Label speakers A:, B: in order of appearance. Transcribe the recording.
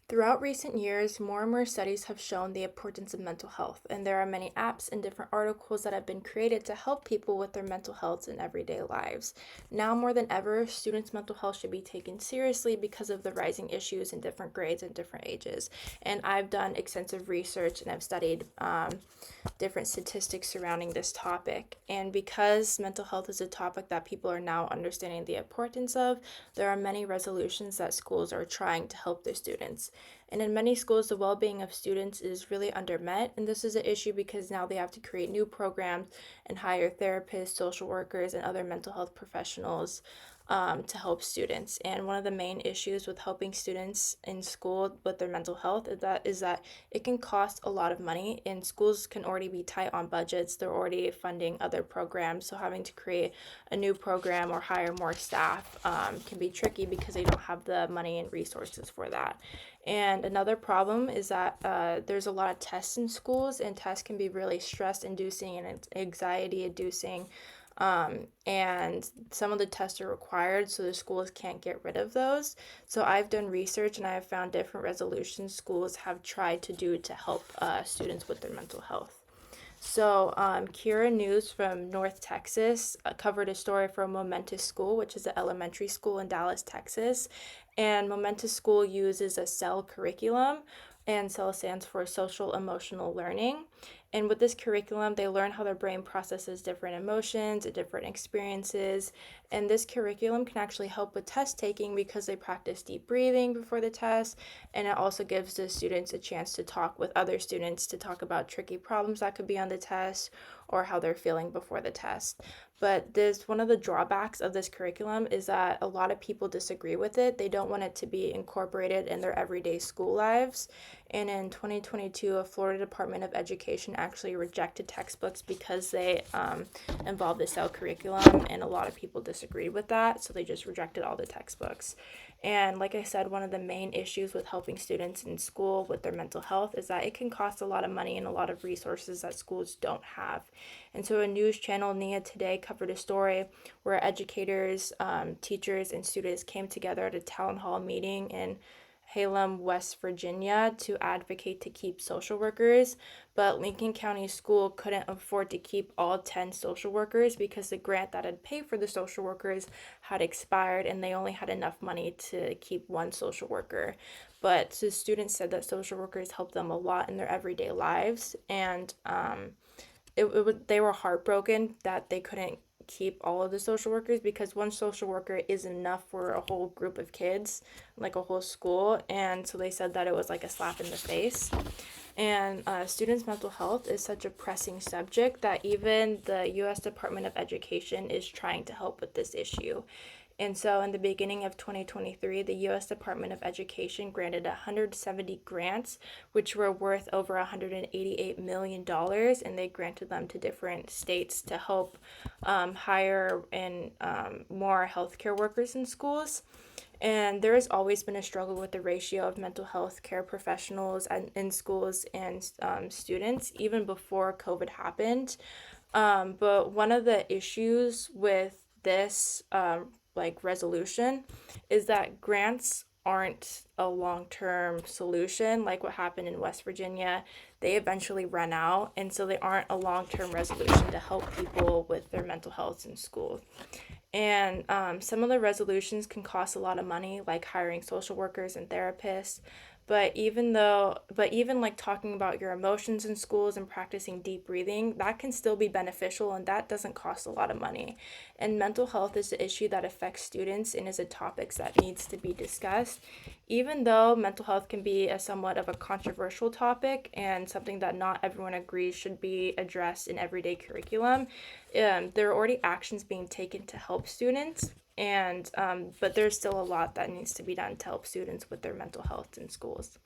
A: Throughout recent years, more and more studies have shown the importance of mental health, and there are many apps and different articles that have been created to help people with their mental health in everyday lives. Now more than ever, students' mental health should be taken seriously because of the rising issues in different grades and different ages. And I've done extensive research and I've studied different statistics surrounding this topic. And because mental health is a topic that people are now understanding the importance of, there are many resolutions that schools are trying to help their students. And in many schools, the well being of students is really undermet. And this is an issue because now they have to create new programs and hire therapists, social workers, and other mental health professionals to help students. And one of the main issues with helping students in school with their mental health is that it can cost a lot of money, and schools can already be tight on budgets. They're already funding other programs, so having to create a new program or hire more staff can be tricky because they don't have the money and resources for that. And another problem is that there's a lot of tests in schools, and tests can be really stress inducing and anxiety inducing. And some of the tests are required, so the schools can't get rid of those. So I've done research and I have found different resolutions schools have tried to do to help students with their mental health. So, Kira News from North Texas covered a story from Momentous School, which is an elementary school in Dallas, Texas. And Momentous School uses a CEL curriculum, and CEL stands for Social Emotional Learning. And with this curriculum, they learn how their brain processes different emotions and different experiences. And this curriculum can actually help with test taking because they practice deep breathing before the test. And it also gives the students a chance to talk with other students to talk about tricky problems that could be on the test or how they're feeling before the test. But this one of the drawbacks of this curriculum is that a lot of people disagree with it. They don't want it to be incorporated in their everyday school lives. And in 2022, a Florida Department of Education actually rejected textbooks because they involved the CEL curriculum, and a lot of people disagreed with that, so they just rejected all the textbooks. And like I said, one of the main issues with helping students in school with their mental health is that it can cost a lot of money and a lot of resources that schools don't have. And so a news channel, Nia Today, covered a story where educators, teachers, and students came together at a town hall meeting in Halem, West Virginia, to advocate to keep social workers, but Lincoln County School couldn't afford to keep all 10 social workers because the grant that had paid for the social workers had expired and they only had enough money to keep one social worker. But the students said that social workers helped them a lot in their everyday lives, and they were heartbroken that they couldn't keep all of the social workers because one social worker isn't enough for a whole group of kids, like a whole school. And so they said that it was like a slap in the face. And students' mental health is such a pressing subject that even the U.S. Department of Education is trying to help with this issue. And so, in the beginning of 2023, the U.S. Department of Education granted 170 grants, which were worth over $188 million, and they granted them to different states to help hire and more healthcare workers in schools. And there has always been a struggle with the ratio of mental health care professionals in schools and students, even before COVID happened. But one of the issues with this resolution is that grants aren't a long-term solution like what happened in West Virginia. They eventually run out, and so they aren't a long-term resolution to help people with their mental health in school. And some of the resolutions can cost a lot of money, like hiring social workers and therapists. But even like talking about your emotions in schools and practicing deep breathing, that can still be beneficial and that doesn't cost a lot of money. And mental health is an issue that affects students and is a topic that needs to be discussed. Even though mental health can be a somewhat of a controversial topic and something that not everyone agrees should be addressed in everyday curriculum, there are already actions being taken to help students, and but there's still a lot that needs to be done to help students with their mental health in schools.